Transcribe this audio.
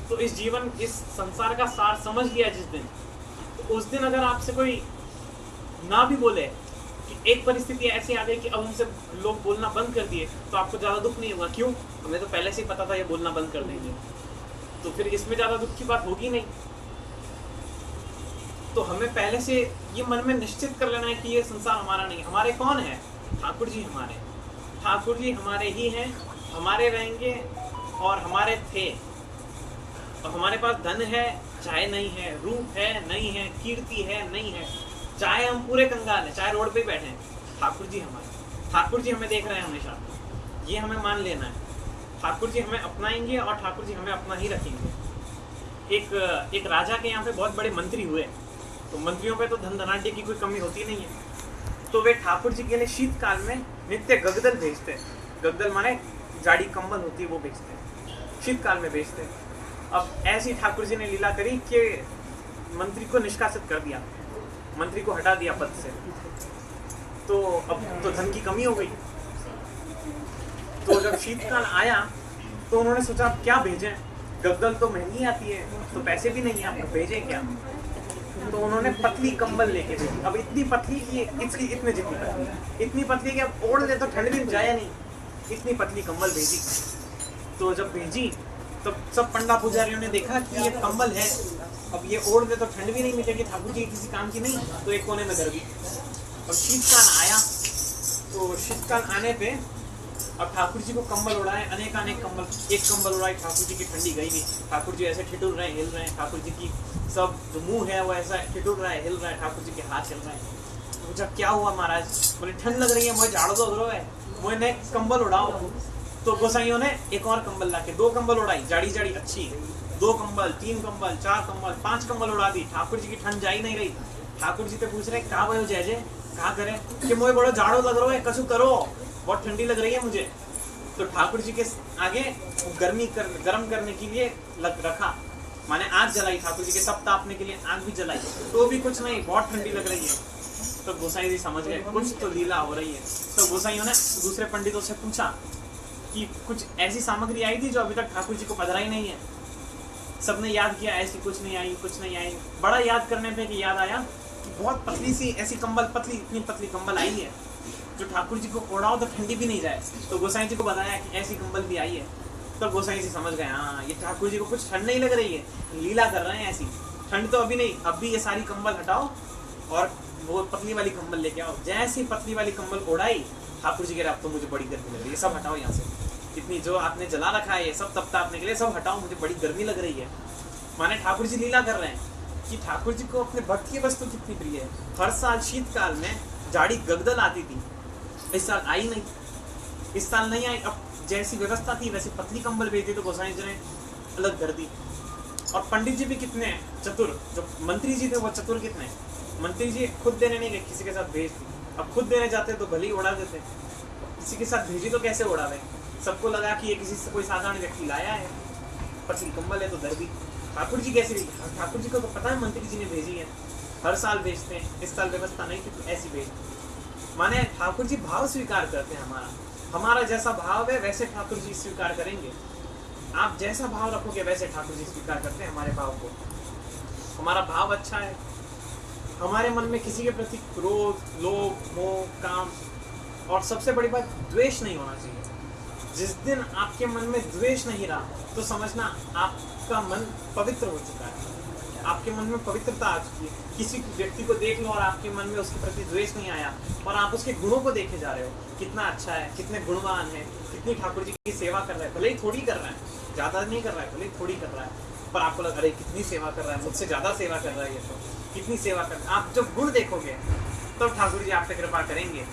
तो इस जीवन, इस संसार का सार समझ लिया जिस दिन, तो उस दिन अगर आपसे कोई ना भी बोले कि एक परिस्थिति ऐसी आ गई कि अब हमसे लोग बोलना बंद कर दिए, तो आपको ज़्यादा दुख नहीं होगा। क्यों? हमें तो पहले से ही पता था ये बोलना बंद कर देंगे, तो फिर इसमें ज़्यादा दुख की बात होगी नहीं। तो हमें पहले से ये मन में निश्चित कर लेना है कि ये संसार हमारा नहीं। हमारे कौन है? ठाकुर जी हमारे। ठाकुर जी हमारे ही हैं, हमारे रहेंगे और हमारे थे। और हमारे पास धन है चाहे नहीं है, रूप है नहीं है, कीर्ति है नहीं है, चाहे हम पूरे कंगाल हैं, चाहे रोड पे बैठे हैं, ठाकुर जी हमारे। ठाकुर जी हमें देख रहे हैं हमेशा, ये हमें मान लेना है। ठाकुर जी हमें अपनाएंगे और ठाकुर जी हमें अपना ही रखेंगे। एक राजा के यहाँ पे बहुत बड़े मंत्री हुए, तो मंत्रियों पे तो धन धनाढ्य की कोई कमी होती नहीं है। तो वे ठाकुर जी के लिए शीतकाल में नित्य गगदल भेजते हैं। गगदल माने जाड़ी कंबल होती है, वो भेजते हैं, शीतकाल में भेजते हैं। अब ऐसी ठाकुर जी ने लीला करी कि मंत्री को निष्कासित कर दिया, मंत्री को हटा दिया पद से। तो अब तो धन की कमी हो गई। तो जब शीतकाल आया तो उन्होंने सोचा क्या भेजें, गगदल तो महंगी आती है, तो पैसे भी नहीं है, आपको भेजें क्या। तो उन्होंने पतली कंबल लेके भेजी। अब इतनी पतली कि इसकी इतने जितनी पतली, इतनी पतली कि अब ओढ़ ले तो ठंड भी जाया नहीं, इतनी पतली कंबल भेजी। तो जब भेजी तो सब पंडा पुजारियों ने देखा कि ये कंबल है, अब ये ओढ़ ले तो ठंड भी नहीं मिलेगी, ठाकुर जी किसी काम की नहीं, तो एक कोने में धर दी। अब शीतकाल आया, तो शीतकाल आने पे अब ठाकुर जी को कंबल उड़ाए, अनेक कंबल, एक कंबल उड़ाई, ठाकुर जी की ठंडी गई नहीं। ठाकुर जी ऐसे ठिठुर रहे, हिल रहे हैं, ठाकुर जी की सब जो मुंह है वो ऐसा ठिठुर रहा है, हिल रहा है, ठाकुर जी के हाथ हिल रहे हैं। पूछा क्या हुआ महाराज? बोले ठंड लग रही है, मुझे झाड़ो दो है, मुझे कंबल उड़ाओ। तो गोसाइयों ने एक और कंबल लाके 2 कंबल उड़ाई, जाड़ी जाड़ी अच्छी, 2 कंबल, 3 कंबल, 4 कंबल, 5 कंबल उड़ा दी। ठाकुर जी की ठंड जा ही नहीं रही। ठाकुर जी तो पूछ रहे कहा भयो जय जय, कहा करे कि मुझे बड़ा झाड़ो लग रहा है, कसु करो, बहुत ठंडी लग रही है मुझे। तो ठाकुर जी के आगे गर्म करने के लिए रखा, माने आग जलाई, ठाकुर जी के तप तापने के लिए आग भी जलाई, तो भी कुछ नहीं, बहुत ठंडी लग रही है। तो गोसाई जी समझ गए कुछ तो लीला हो रही है। तो गोसाइयों ने दूसरे पंडितों से पूछा कि कुछ ऐसी सामग्री आई थी जो अभी तक ठाकुर जी को पधरा ही नहीं है। सबने याद किया, ऐसी कुछ नहीं आई, कुछ नहीं आई। बड़ा याद करने पे कि याद आया कि बहुत पतली सी ऐसी कंबल, पतली, इतनी पतली कंबल आई है जो ठाकुर जी को ओढ़ाओ तो ठंडी भी नहीं जाए। तो गोसाई जी को बताया कि ऐसी कंबल भी आई है। तो गोसाई जी समझ गए, हाँ ये ठाकुर जी को कुछ ठंड नहीं लग रही है, लीला कर रहे हैं ऐसी। ठंड तो अभी नहीं, अब भी ये सारी कंबल हटाओ और वो पतली वाली कंबल लेके आओ। जैसी पतली वाली कंबल ओढ़ाई, ठाकुर जी कह रहे अब तो मुझे बड़ी गर्मी लग रही है, सब हटाओ यहाँ से, इतनी जो आपने जला रखा है ये सब तप तापने के लिए सब हटाओ, मुझे बड़ी गर्मी लग रही है। माने ठाकुर जी लीला कर रहे हैं कि ठाकुर जी को अपने भक्त की वस्तु कितनी प्रिय है। हर साल शीतकाल में जाड़ी गगदल आती थी, इस साल आई नहीं, इस साल नहीं आई। अब जैसी व्यवस्था थी वैसी पतली कंबल भेजी, तो गोसाई जी ने अलग कर दी। और पंडित जी भी कितने चतुर, जो मंत्री जी थे वो चतुर कितने। मंत्री जी खुद देने नहीं गए, किसी के साथ भेज दी। अब खुद देने जाते तो भले ही उड़ा देते, किसी के साथ भेजी तो कैसे उड़ा दें। सबको लगा कि ये किसी से कोई साधारण व्यक्ति लाया है, पतली कंबल है तो धर दी। ठाकुर जी कैसे, ठाकुर जी को तो पता है मंत्री जी ने भेजी है, हर साल भेजते हैं, इस साल व्यवस्था नहीं थी तो ऐसी भेज। माने ठाकुर जी भाव स्वीकार करते हैं हमारा, हमारा जैसा भाव है वैसे ठाकुर जी स्वीकार करेंगे। आप जैसा भाव रखोगे वैसे ठाकुर जी स्वीकार करते हैं हमारे भाव को। हमारा भाव अच्छा है, हमारे मन में किसी के प्रति क्रोध, लोभ, मोह, काम और सबसे बड़ी बात द्वेष नहीं होना चाहिए। जिस दिन आपके मन में द्वेष नहीं रहा तो समझना आपका मन पवित्र हो चुका है, आपके मन में पवित्रता आ चुकी है। किसी व्यक्ति को देख लो और आपके मन में उसके प्रति द्वेष नहीं आया और आप उसके गुणों को देखे जा रहे हो, कितना अच्छा है, कितने गुणवान है, कितनी ठाकुर जी की सेवा कर रहा है। भले ही थोड़ी कर रहा है, ज़्यादा नहीं कर रहा है, भले ही थोड़ी कर रहा है, पर आपको लग रहा है कितनी सेवा कर रहा है, मुझसे ज़्यादा सेवा कर रहा है, ये तो कितनी सेवा कर। आप जब गुण देखोगे तब ठाकुर जी आप पे कृपा करेंगे।